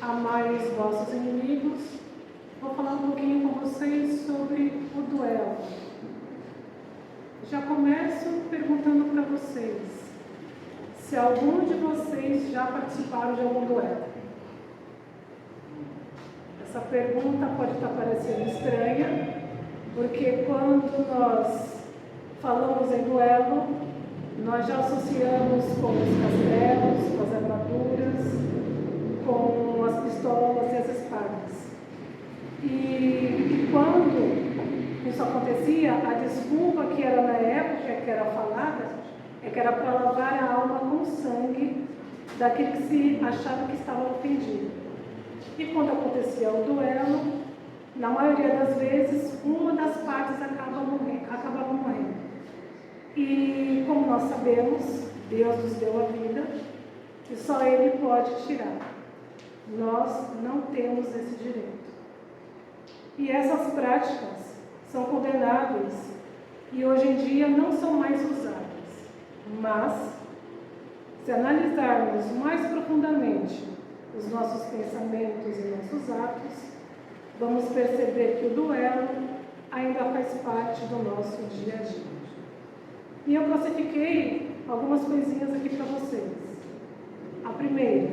amai os vossos inimigos, vou falar um pouquinho com vocês sobre o duelo. Já começo perguntando para vocês se algum de vocês já participaram de algum duelo. Essa pergunta pode estar parecendo estranha, porque quando nós falamos em duelo, nós já associamos com os castelos, com as armaduras, com as pistolas e as espadas. E quando isso acontecia, a desculpa que era na época, que era falada, é que era para lavar a alma com sangue daquele que se achava que estava ofendido. E quando acontecia o duelo, na maioria das vezes, uma das partes acabava morrendo. E como nós sabemos, Deus nos deu a vida e só Ele pode tirar. Nós não temos esse direito. E essas práticas são condenáveis e hoje em dia não são mais usadas. Mas, se analisarmos mais profundamente os nossos pensamentos e nossos atos, vamos perceber que o duelo ainda faz parte do nosso dia a dia. E eu classifiquei algumas coisinhas aqui para vocês. A primeira,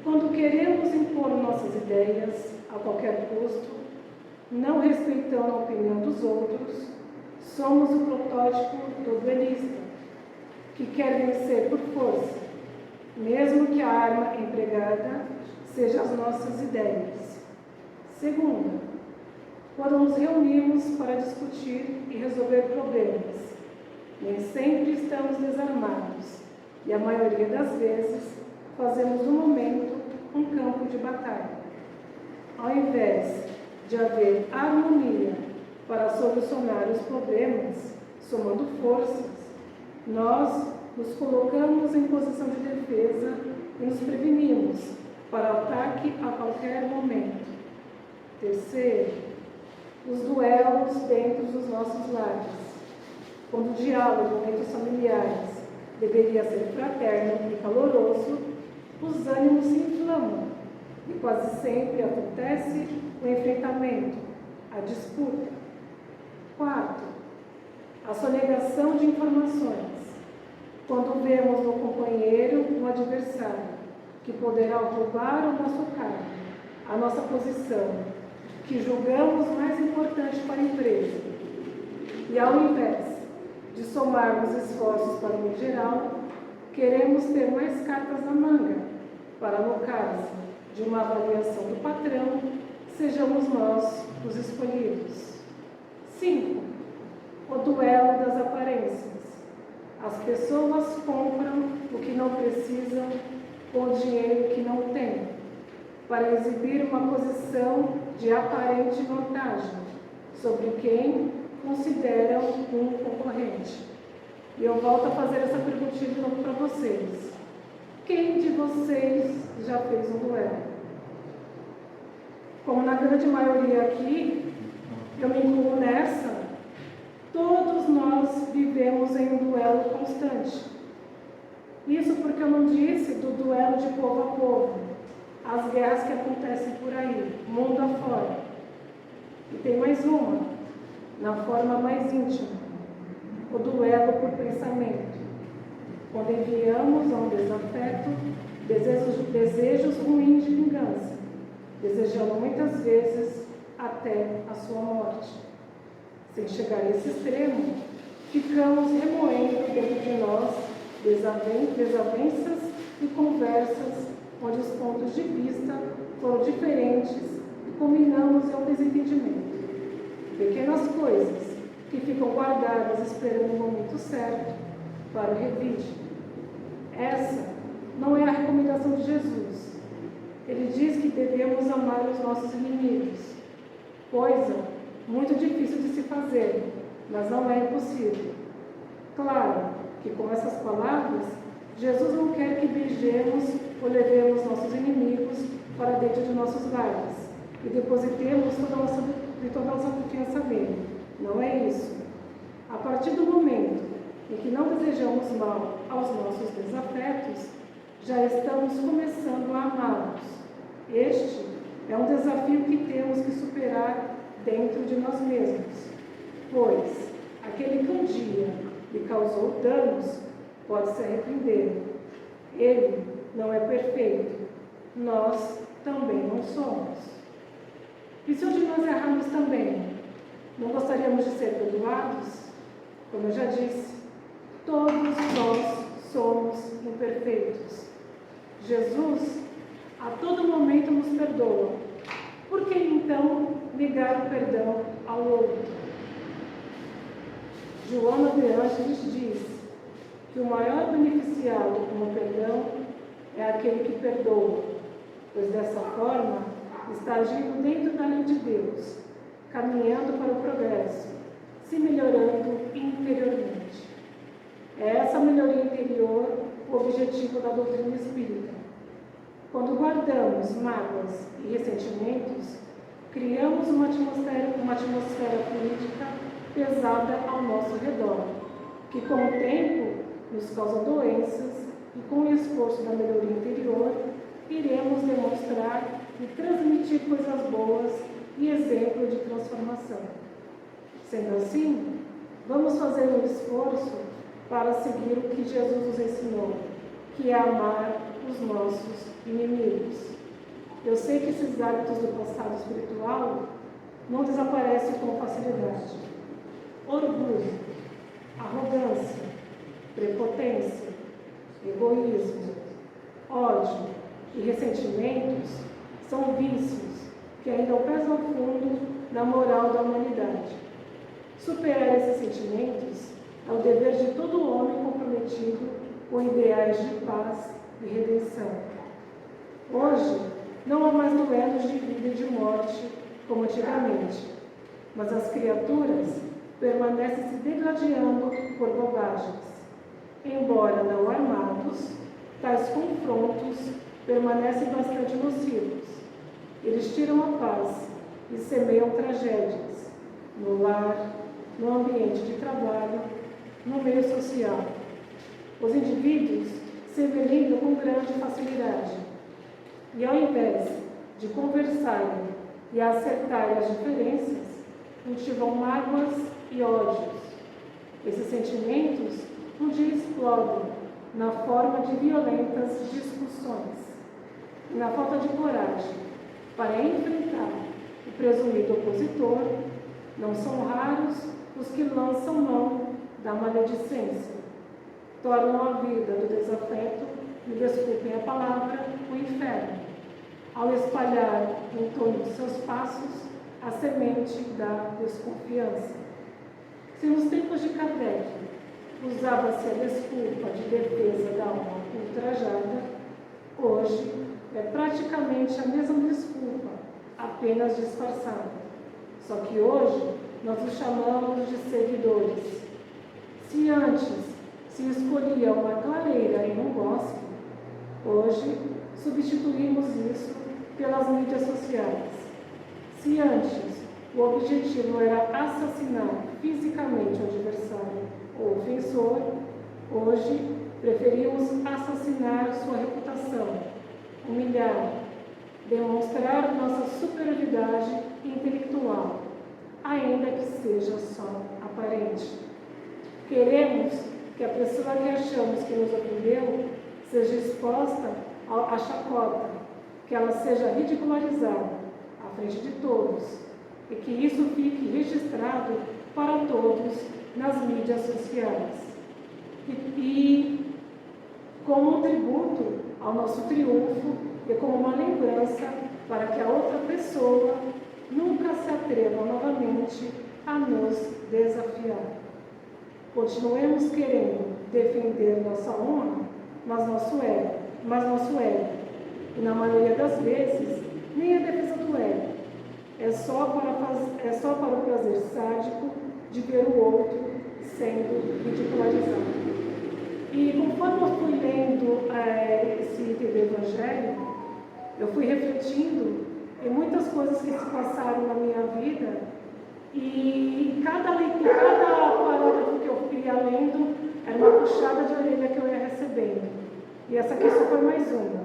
quando queremos impor nossas ideias a qualquer custo, não respeitando a opinião dos outros, somos o protótipo do duelista, que quer vencer por força, mesmo que a arma empregada seja as nossas ideias. Segunda, quando nos reunimos para discutir e resolver problemas, nem sempre estamos desarmados e a maioria das vezes fazemos do momento um campo de batalha. Ao invés de haver harmonia para solucionar os problemas, somando forças, nós nos colocamos em posição de defesa e nos prevenimos para ataque a qualquer momento. Terceiro, os duelos dentro dos nossos lares. Quando o diálogo entre os familiares deveria ser fraterno e caloroso, os ânimos se inflamam e quase sempre acontece o enfrentamento, a disputa. Quarto, a sonegação de informações. Quando vemos no companheiro um adversário que poderá roubar o nosso cargo, a nossa posição, que julgamos mais importante para a empresa, e ao invés de somarmos esforços para o geral, queremos ter mais cartas na manga, para, no caso de uma avaliação do patrão, sejamos nós os escolhidos. 5. O duelo das aparências. As pessoas compram o que não precisam com o dinheiro que não têm, para exibir uma posição de aparente vantagem sobre quem consideram um concorrente. E eu volto a fazer essa perguntinha de novo para vocês. Quem de vocês já fez um duelo? Como na grande maioria aqui, eu me incluo nessa, todos nós vivemos em um duelo constante. Isso porque eu não disse do duelo de povo a povo, as guerras que acontecem por aí, mundo afora. E tem mais uma, na forma mais íntima, o duelo por pensamento, quando enviamos a um desafeto desejos ruins de vingança, desejando muitas vezes até a sua morte. Sem chegar a esse extremo, ficamos remoendo dentro de nós desavenças e conversas onde os pontos de vista foram diferentes e culminamos em um desentendimento. Pequenas coisas que ficam guardadas esperando o momento certo para o revide. Essa não é a recomendação de Jesus. Ele diz que devemos amar os nossos inimigos, coisa muito difícil de se fazer, mas não é impossível. Claro que com essas palavras, Jesus não quer que beijemos ou levemos nossos inimigos para dentro de nossos lares e depositemos toda a nossa confiança nele. Não é isso. A partir do momento em que não desejamos mal aos nossos desafetos, já estamos começando a amá-los, Este é um desafio que temos que superar dentro de nós mesmos, pois aquele que um dia lhe causou danos pode se arrepender. Ele não é perfeito, nós também não somos. E se um de nós errarmos também, não gostaríamos de ser perdoados? Como eu já disse, todos nós somos imperfeitos. Jesus, a todo momento, nos perdoa. Por que então negar o perdão ao outro? Joana de Ângeles diz que o maior beneficiado com o perdão é aquele que perdoa, pois dessa forma está agindo dentro da lei de Deus, caminhando para o progresso, se melhorando interiormente. É essa melhoria interior o objetivo da doutrina espírita. Quando guardamos mágoas e ressentimentos, criamos uma atmosfera política pesada ao nosso redor, que com o tempo nos causa doenças e com o esforço da melhoria interior, iremos demonstrar e transmitir coisas boas e exemplo de transformação. Sendo assim, vamos fazer um esforço para seguir o que Jesus nos ensinou, que é amar os nossos inimigos. Eu sei que esses hábitos do passado espiritual não desaparecem com facilidade. Orgulho, arrogância, prepotência, egoísmo, ódio e ressentimentos são vícios que ainda pesam fundo na moral da humanidade. Superar esses sentimentos é o dever de todo homem comprometido com ideais de paz e redenção. Hoje, não há mais duelos de vida e de morte como antigamente, mas as criaturas permanecem se degladiando por bobagens. Embora não armados, tais confrontos permanecem bastante nocivos. Eles tiram a paz e semeiam tragédias no lar, no ambiente de trabalho, no meio social. Os indivíduos se envenenam com grande facilidade e, ao invés de conversarem e acertarem as diferenças, cultivam mágoas e ódios. Esses sentimentos um dia explodem na forma de violentas discussões e na falta de coragem para enfrentar o presumido opositor. Não são raros os que lançam mão da maledicência, tornam a vida do desafeto, me desculpem a palavra, o inferno, ao espalhar em torno de seus passos a semente da desconfiança. Se nos tempos de Kardec usava-se a desculpa de defesa da alma ultrajada, hoje é praticamente a mesma desculpa, apenas disfarçada. Só que hoje nós os chamamos de seguidores. Se antes se escolhia uma clareira em um bosque, hoje substituímos isso pelas mídias sociais. Se antes o objetivo era assassinar fisicamente o adversário ou ofensor, hoje preferimos assassinar sua reputação, humilhar, demonstrar nossa superioridade intelectual, ainda que seja só aparente. Queremos que a pessoa que achamos que nos ofendeu seja exposta à chacota, que ela seja ridicularizada à frente de todos e que isso fique registrado para todos nas mídias sociais. E como um tributo ao nosso triunfo e como uma lembrança para que a outra pessoa nunca se atreva novamente a nos desafiar. Continuemos querendo defender nossa honra, mas nosso ego. E na maioria das vezes, nem a defesa do ego. É só para o prazer sádico de ver o outro sendo ridicularizado. E conforme eu fui lendo esse item do Evangelho, eu fui refletindo em muitas coisas que se passaram na minha vida, e cada parágrafo que eu ia lendo era uma puxada de orelha que eu ia recebendo. E essa aqui só foi mais uma.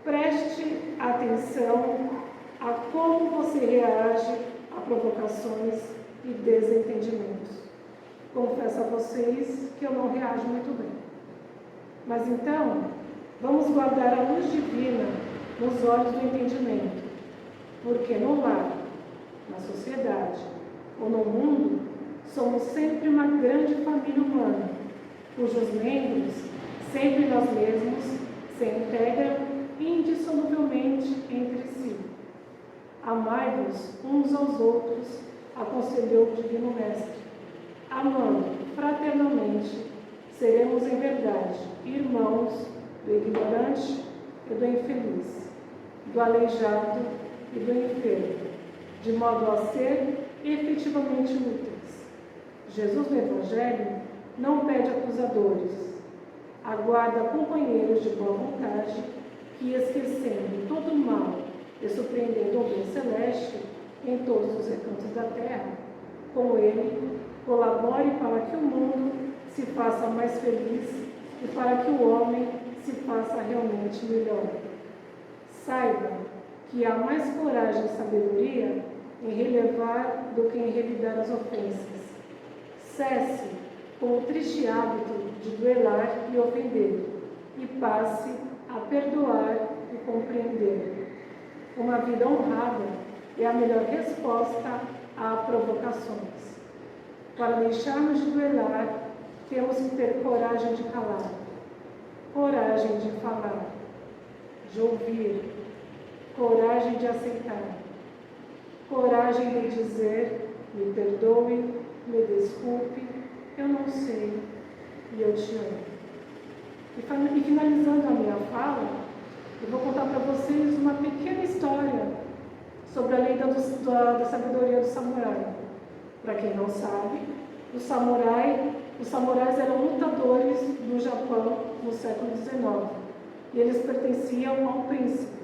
Preste atenção a como você reage a provocações e desentendimentos. Confesso a vocês que eu não reajo muito bem. Mas então, vamos guardar a luz divina nos olhos do entendimento, porque no lar, na sociedade ou no mundo, somos sempre uma grande família humana, cujos membros, sempre nós mesmos, se integram indissoluvelmente entre si. Amai-vos uns aos outros, aconselhou o Divino Mestre. Amando fraternalmente, seremos em verdade irmãos do ignorante e do infeliz, do aleijado e do enfermo, de modo a ser efetivamente úteis. Jesus no Evangelho não pede acusadores, aguarda companheiros de boa vontade que, esquecendo todo o mal e surpreendendo o bem celeste em todos os recantos da terra, como ele, colabore para que o mundo se faça mais feliz e para que o homem se faça realmente melhor. Saiba que há mais coragem e sabedoria em relevar do que em revidar as ofensas. Cesse com o triste hábito de duelar e ofender, e passe a perdoar e compreender. Uma vida honrada é a melhor resposta a provocações. Para deixarmos de duelar, temos que ter coragem de calar, coragem de falar, de ouvir, coragem de aceitar, coragem de dizer: me perdoe, me desculpe, eu não sei e eu te amo. E finalizando a minha fala, eu vou contar para vocês uma pequena história sobre a lei da sabedoria do samurai. Para quem não sabe, os samurais eram lutadores do Japão no século XIX e eles pertenciam ao príncipe.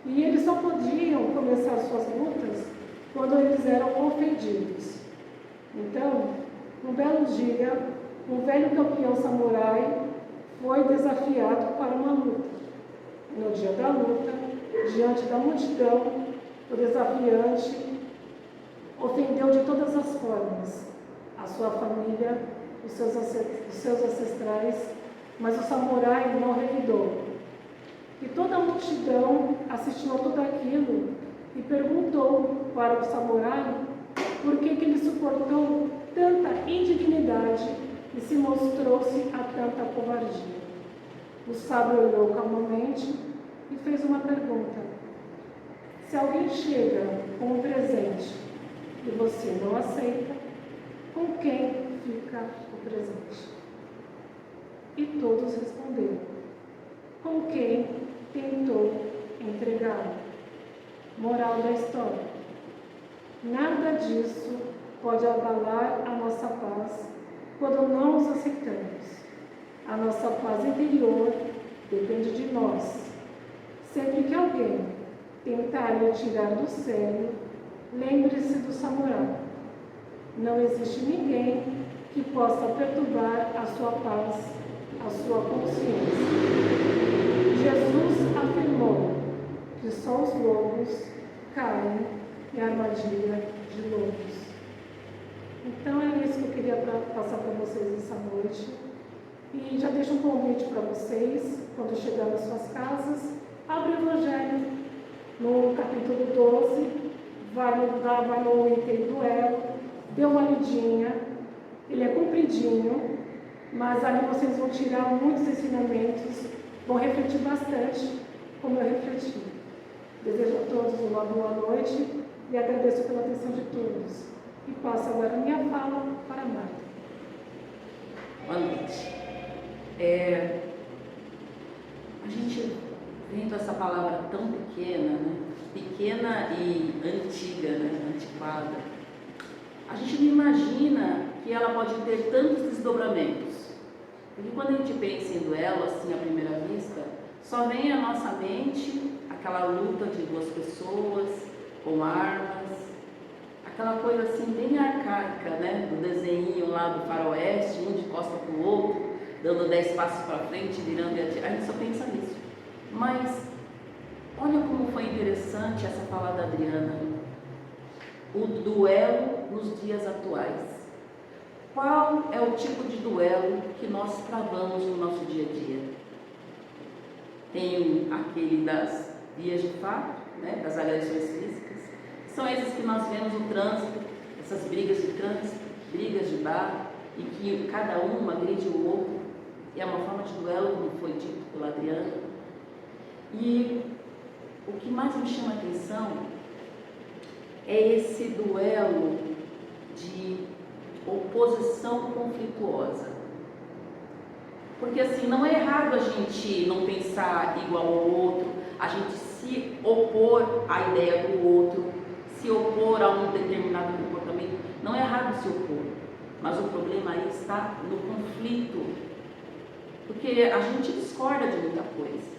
E eles só podiam começar suas lutas quando eles eram ofendidos. Então, um belo dia, um velho campeão samurai foi desafiado para uma luta. No dia da luta, diante da multidão, o desafiante ofendeu de todas as formas a sua família, os seus ancestrais, mas o samurai não revidou. E toda a multidão assistiu a tudo aquilo e perguntou para o samurai por que ele suportou tanta indignidade e se mostrou-se a tanta covardia. O sábio olhou calmamente e fez uma pergunta: se alguém chega com um presente e você não aceita, com quem fica o presente? E todos responderam: com quem tentou entregá-lo. Moral da história: nada disso pode abalar a nossa paz quando não os aceitamos. A nossa paz interior depende de nós. Sempre que alguém tentar lhe tirar do sério, lembre-se do samurai. Não existe ninguém que possa perturbar a sua paz, a sua consciência. Jesus afirmou que só os lobos caem em armadilha de lobos. Então é isso que eu queria passar para vocês essa noite. E já deixo um convite para vocês, quando chegar nas suas casas, abre o Evangelho no capítulo 12, vai no item do elo, dê uma lidinha, ele é compridinho, mas ali vocês vão tirar muitos ensinamentos, vão refletir bastante, como eu refleti. Desejo a todos uma boa noite e agradeço pela atenção de todos. E passo agora a minha fala para a Marta. Boa noite. A gente, vendo essa palavra tão pequena, né? Pequena e antiga, né? Antiquada, a gente não imagina que ela pode ter tantos desdobramentos. Porque quando a gente pensa em duelo, assim, à primeira vista, só vem à nossa mente aquela luta de duas pessoas com armas, aquela coisa assim bem arcaica, né? Do desenho lá do faroeste, um de costa para o outro, dando 10 passos para frente, virando e atirando. A gente só pensa nisso. Mas olha como como foi interessante essa fala da Adriana, o duelo nos dias atuais. Qual é o tipo de duelo que nós travamos no nosso dia a dia? Tem aquele das vias de fato, né, das agressões físicas, são esses que nós vemos no trânsito, essas brigas de trânsito, brigas de bar, e que cada um agride o outro, e é uma forma de duelo, como foi dito pela Adriana. E o que mais me chama a atenção é esse duelo de oposição conflituosa. Porque assim, não é errado a gente não pensar igual ao outro, a gente se opor à ideia do outro, se opor a um determinado comportamento. Não é errado se opor, mas o problema aí está no conflito. Porque a gente discorda de muita coisa,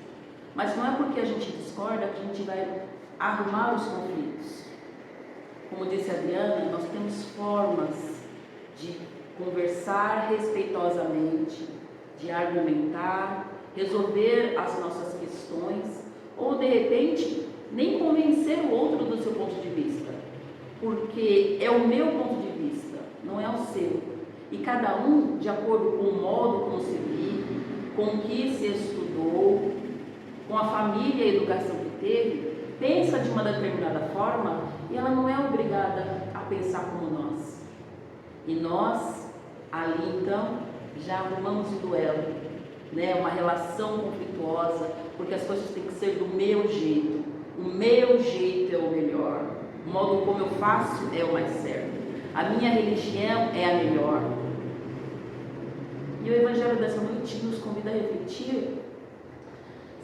mas não é porque a gente discorda que a gente vai arrumar os conflitos. Como disse a Adriana, nós temos formas de conversar respeitosamente, de argumentar, resolver as nossas questões, ou de repente nem convencer o outro do seu ponto de vista, porque é o meu ponto de vista, não é o seu, e cada um de acordo com o modo como se vive, com o que se estudou, com a família e a educação que teve, pensa de uma determinada forma e ela não é obrigada a pensar como nós. E nós, ali então, já arrumamos um duelo, né? Uma relação conflituosa, porque as coisas têm que ser do meu jeito. O meu jeito é o melhor. O modo como eu faço é o mais certo. A minha religião é a melhor. E o Evangelho dessa noite nos convida a refletir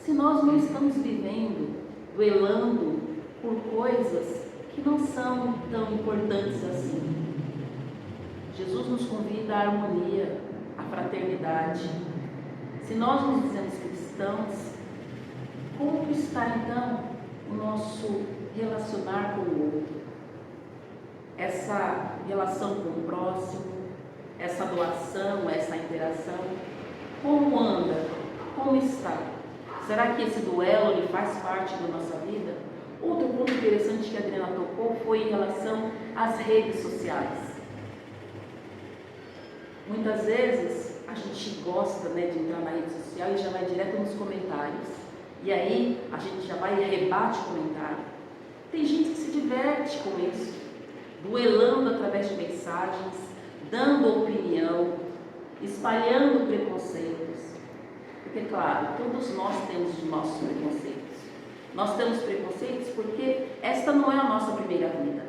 se nós não estamos vivendo, duelando por coisas que não são tão importantes assim. Jesus nos convida à harmonia, à fraternidade. Se nós nos dizemos cristãos, como está então o nosso relacionar com o outro? Essa relação com o próximo, essa doação, essa interação, como anda? Como está? Será que esse duelo ele faz parte da nossa vida? Outro ponto interessante que a Adriana tocou foi em relação às redes sociais. Muitas vezes a gente gosta, né, de entrar na rede social e já vai direto nos comentários. E aí a gente já vai e rebate o comentário. Tem gente que se diverte com isso, duelando através de mensagens, dando opinião, espalhando preconceitos. Porque, claro, todos nós temos os nossos preconceitos. Nós temos preconceitos porque esta não é a nossa primeira vida.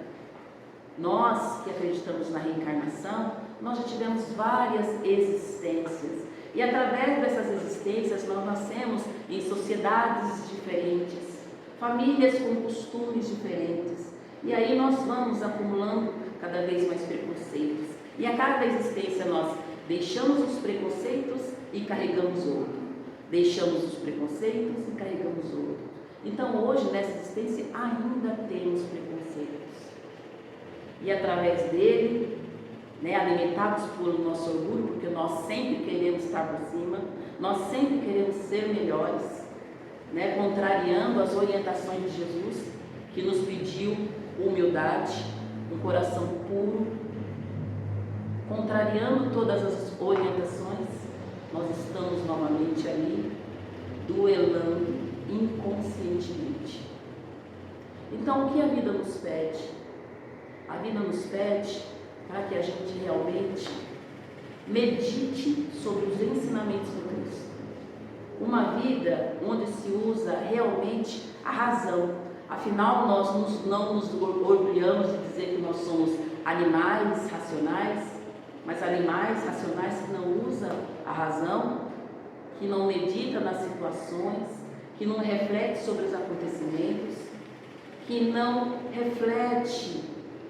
Nós que acreditamos na reencarnação, nós já tivemos várias existências. E através dessas existências nós nascemos em sociedades diferentes, famílias com costumes diferentes. E aí nós vamos acumulando cada vez mais preconceitos. E a cada existência nós deixamos os preconceitos e carregamos outro. Deixamos os preconceitos e carregamos outro. Então hoje, nessa existência, ainda temos preconceitos. E através dele, né, alimentados pelo nosso orgulho, porque nós sempre queremos estar por cima, nós sempre queremos ser melhores, né, contrariando as orientações de Jesus, que nos pediu humildade, um coração puro, contrariando todas as orientações, nós estamos novamente ali, duelando inconscientemente. Então, o que a vida nos pede? A vida nos pede para que a gente realmente medite sobre os ensinamentos do Cristo. Uma vida onde se usa realmente a razão. Afinal, nós não nos orgulhamos de dizer que nós somos animais racionais, mas animais racionais que não usam a razão, que não medita nas situações, que não reflete sobre os acontecimentos, que não reflete,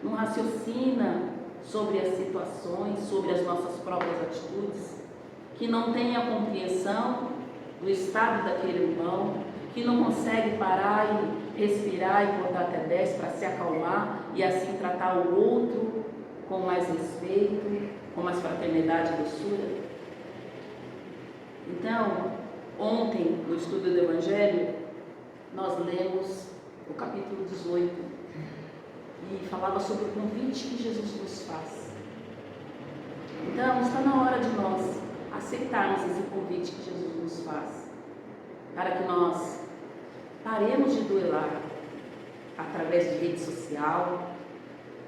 não raciocina sobre as situações, sobre as nossas próprias atitudes, que não tem a compreensão do estado daquele irmão, que não consegue parar e respirar e contar até 10 para se acalmar e assim tratar o outro com mais respeito, com mais fraternidade e doçura. Então, ontem, no estudo do Evangelho, nós lemos o capítulo 18, e falava sobre o convite que Jesus nos faz. Então, está na hora de nós aceitarmos esse convite que Jesus nos faz, para que nós paremos de duelar através de rede social,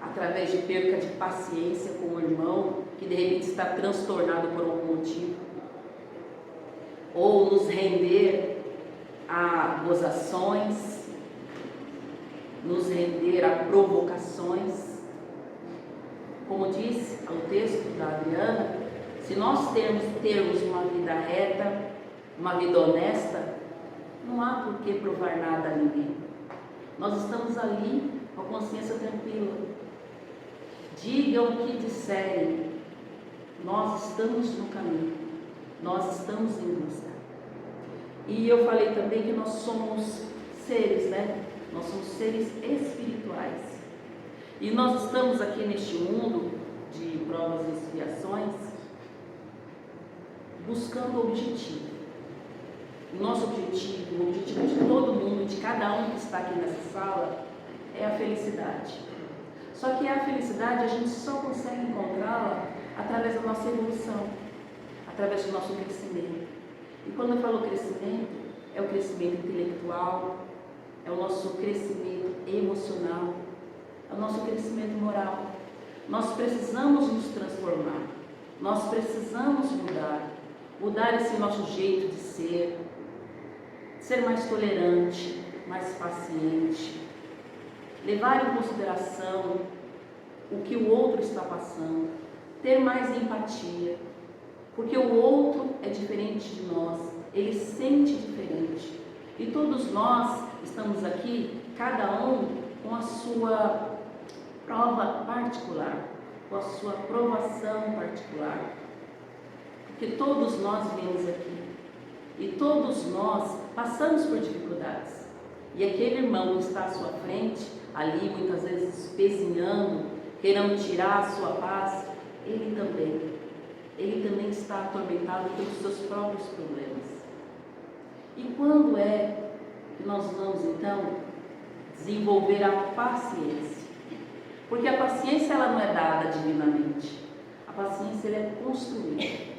através de perca de paciência com o irmão que de repente está transtornado por algum motivo, ou nos render a gozações, nos render a provocações. Como disse o texto da Adriana, se nós termos uma vida reta, uma vida honesta, não há por que provar nada a ninguém. Nós estamos ali com a consciência tranquila. Digam o que disserem, nós estamos no caminho, nós estamos em busca. E eu falei também que nós somos seres, Nós somos seres espirituais. E nós estamos aqui neste mundo de provas e expiações buscando o objetivo. O nosso objetivo, o objetivo de todo mundo, de cada um que está aqui nessa sala, é a felicidade. Só que a felicidade a gente só consegue encontrá-la através da nossa evolução, através do nosso crescimento. E quando eu falo crescimento, é o crescimento intelectual, é o nosso crescimento emocional, é o nosso crescimento moral. Nós precisamos nos transformar, nós precisamos mudar esse nosso jeito de ser mais tolerante, mais paciente, levar em consideração o que o outro está passando, ter mais empatia, porque o outro é diferente de nós, ele sente diferente. E todos nós estamos aqui, cada um com a sua prova particular, com a sua provação particular. Porque todos nós viemos aqui e todos nós passamos por dificuldades. E aquele irmão que está à sua frente, ali muitas vezes espezinhando, querendo tirar a sua paz, ele também está atormentado pelos seus próprios problemas. E quando é que nós vamos então desenvolver a paciência? Porque a paciência ela não é dada divinamente, a paciência ela é construída.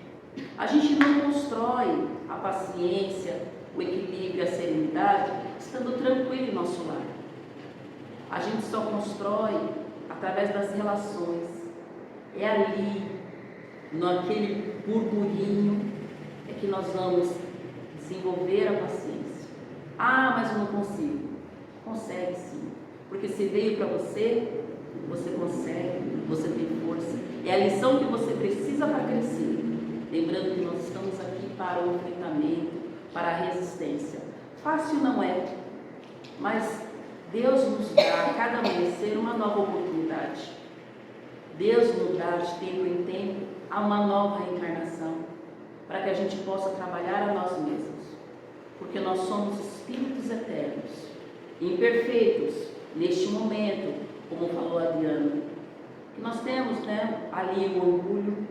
A gente não constrói a paciência, o equilíbrio, a serenidade estando tranquilo em nosso lar. A gente só constrói através das relações. É ali, naquele burburinho, é que nós vamos desenvolver a paciência. Ah, mas eu não consigo. Consegue sim, porque se veio para você, você consegue, você tem força. É a lição que você precisa para crescer. Lembrando que nós estamos aqui para o enfrentamento, para a resistência. Fácil não é, mas Deus nos dá a cada amanhecer uma nova oportunidade. Deus nos dá de tempo em tempo a uma nova reencarnação, para que a gente possa trabalhar a nós mesmos, porque nós somos espíritos eternos, imperfeitos neste momento, como falou a Adriana. Nós temos ali o orgulho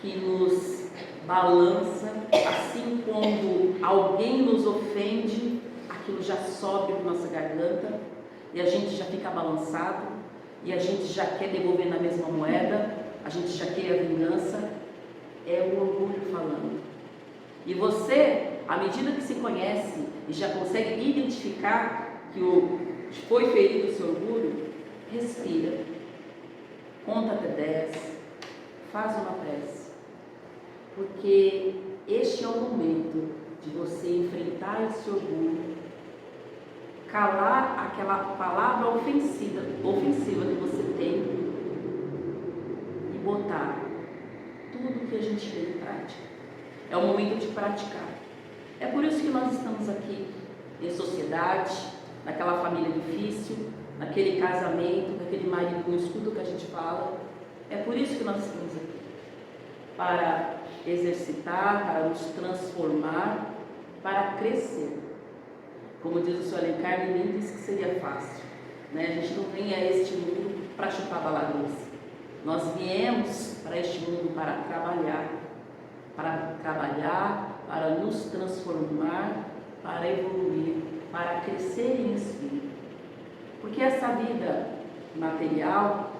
que nos balança, assim quando alguém nos ofende, aquilo já sobe na nossa garganta e a gente já fica balançado e a gente já quer devolver na mesma moeda, a gente já quer a vingança. É o orgulho falando. E você, à medida que se conhece e já consegue identificar que foi ferido o seu orgulho, respira, conta até 10, faz uma prece, porque este é o momento de você enfrentar esse orgulho, calar aquela palavra ofensiva que você tem e botar tudo que a gente tem em prática. É o momento de praticar. É por isso que nós estamos aqui em sociedade, naquela família difícil, naquele casamento, naquele marido que não escuta o que a gente fala. É por isso que nós estamos aqui, para exercitar, para nos transformar, para crescer. Como diz o Sr. Alencar, ninguém disse que seria fácil, A gente não vem a este mundo para chupar balaguça. Nós viemos para este mundo para trabalhar, para nos transformar, para evoluir, para crescer em espírito. Porque essa vida material,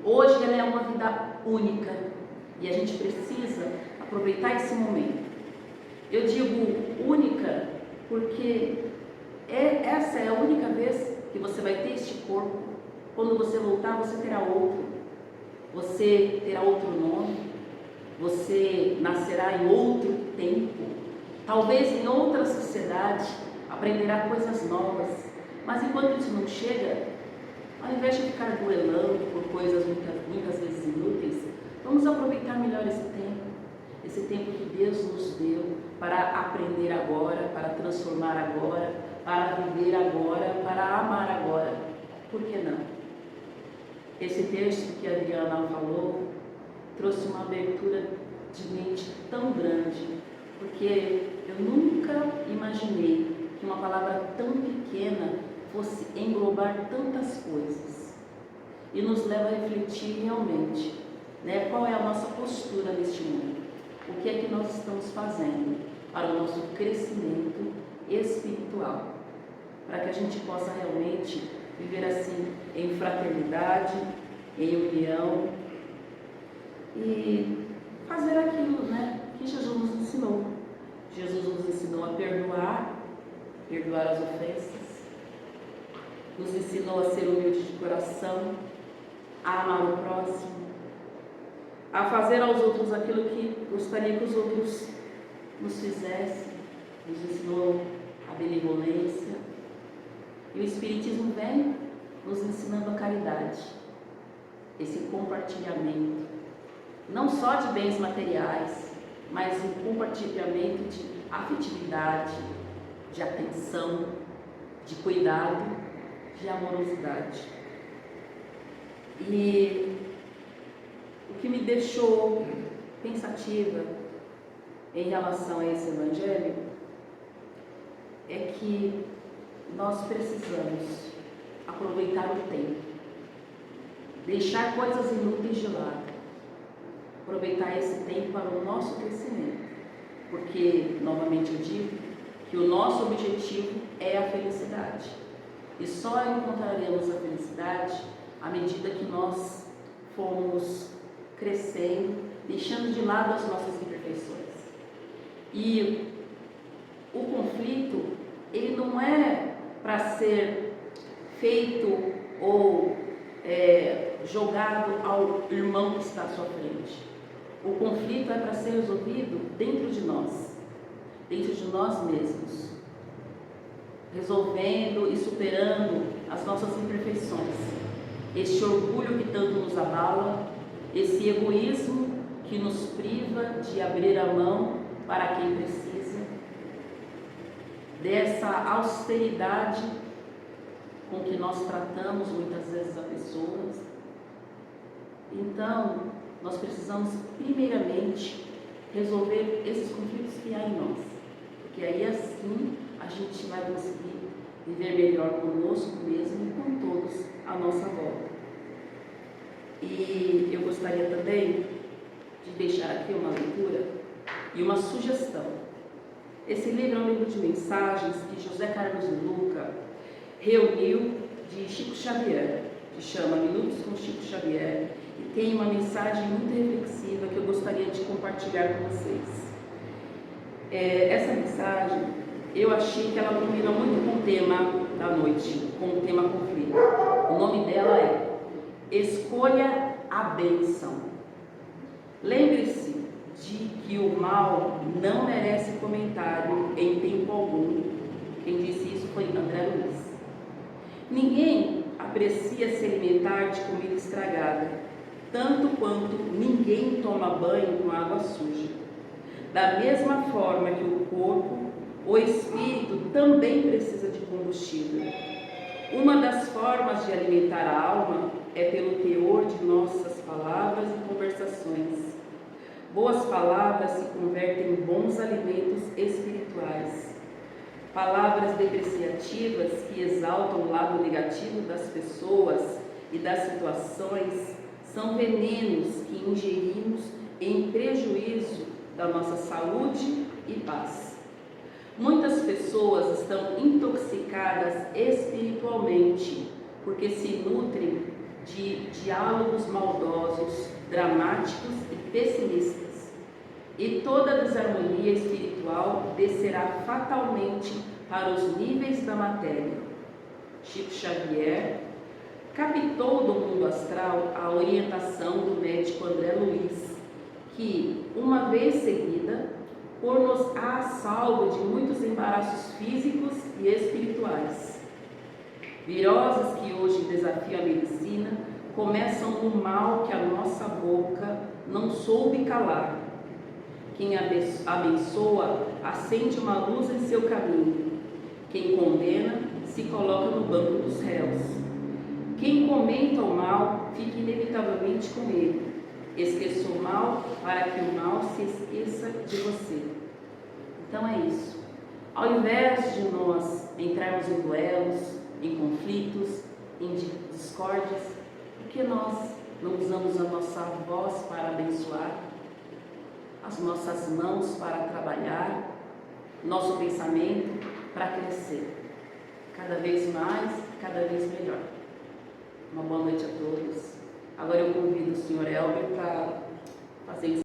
hoje ela é uma vida única e a gente precisa aproveitar esse momento. Eu digo única porque essa é a única vez que você vai ter este corpo. Quando você voltar, você terá outro. Você terá outro nome. Você nascerá em outro tempo. Talvez em outra sociedade. Aprenderá coisas novas. Mas enquanto isso não chega, ao invés de ficar duelando por coisas muitas vezes inúteis, vamos aproveitar melhor esse tempo. Esse tempo que Deus nos deu para aprender agora, para transformar agora, para viver agora, para amar agora. Por que não? Esse texto que a Adriana falou trouxe uma abertura de mente tão grande, porque eu nunca imaginei que uma palavra tão pequena fosse englobar tantas coisas e nos leva a refletir realmente, né, qual é a nossa postura neste mundo, o que é que nós estamos fazendo para o nosso crescimento espiritual, para que a gente possa realmente viver assim em fraternidade, em união e fazer aquilo, né, que Jesus nos ensinou. Jesus nos ensinou a perdoar as ofensas, nos ensinou a ser humilde de coração, a amar o próximo, a fazer aos outros aquilo que gostaria que os outros nos fizessem. Nos ensinou a benevolência. E o Espiritismo vem nos ensinando a caridade, esse compartilhamento, não só de bens materiais, mas um compartilhamento de afetividade, de atenção, de cuidado, de amorosidade. E o que me deixou pensativa em relação a esse Evangelho é que nós precisamos aproveitar o tempo, deixar coisas inúteis de lado, aproveitar esse tempo para o nosso crescimento, porque, novamente eu digo, que o nosso objetivo é a felicidade, e só encontraremos a felicidade à medida que nós formos crescendo, deixando de lado as nossas imperfeições. E o conflito, ele não é para ser feito ou jogado ao irmão que está à sua frente. O conflito é para ser resolvido dentro de nós mesmos, resolvendo e superando as nossas imperfeições, este orgulho que tanto nos abala, esse egoísmo que nos priva de abrir a mão para quem precisa, dessa austeridade com que nós tratamos muitas vezes as pessoas. Então, nós precisamos primeiramente resolver esses conflitos que há em nós, porque aí assim a gente vai conseguir viver melhor conosco mesmo e com todos à nossa volta. E eu gostaria também de deixar aqui uma leitura e uma sugestão. Esse livro é um livro de mensagens que José Carlos de Luca reuniu de Chico Xavier, que chama Minutos com Chico Xavier, e tem uma mensagem muito reflexiva que eu gostaria de compartilhar com vocês. Essa mensagem, eu achei que ela combina muito com o tema da noite, com o tema conflito. O nome dela é Escolha a Bênção. Lembre-se de que o mal não merece comentário em tempo algum. Quem disse isso foi André Luiz. Ninguém aprecia se alimentar de comida estragada, tanto quanto ninguém toma banho com água suja. Da mesma forma que o corpo, o espírito também precisa de combustível. Uma das formas de alimentar a alma é pelo teor de nossas palavras e conversações. Boas palavras se convertem em bons alimentos espirituais. Palavras depreciativas que exaltam o lado negativo das pessoas e das situações são venenos que ingerimos em prejuízo da nossa saúde e paz. Muitas pessoas estão intoxicadas espiritualmente porque se nutrem de diálogos maldosos, dramáticos e pessimistas. E toda desarmonia espiritual descerá fatalmente para os níveis da matéria. Chico Xavier captou do mundo astral a orientação do médico André Luiz, que, uma vez seguida, pôr-nos a salvo de muitos embaraços físicos e espirituais. Viroses que hoje desafiam a medicina começam no mal que a nossa boca não soube calar. Quem abençoa acende uma luz em seu caminho. Quem condena se coloca no banco dos réus. Quem comenta o mal fica inevitavelmente com ele. Esqueça o mal para que o mal se esqueça de você. Então é isso. Ao invés de nós entrarmos em duelos, em conflitos, em discórdias, por que nós não usamos a nossa voz para abençoar, as nossas mãos para trabalhar, nosso pensamento para crescer? Cada vez mais, cada vez melhor. Uma boa noite a todos. Agora eu convido o Sr. Elber para fazer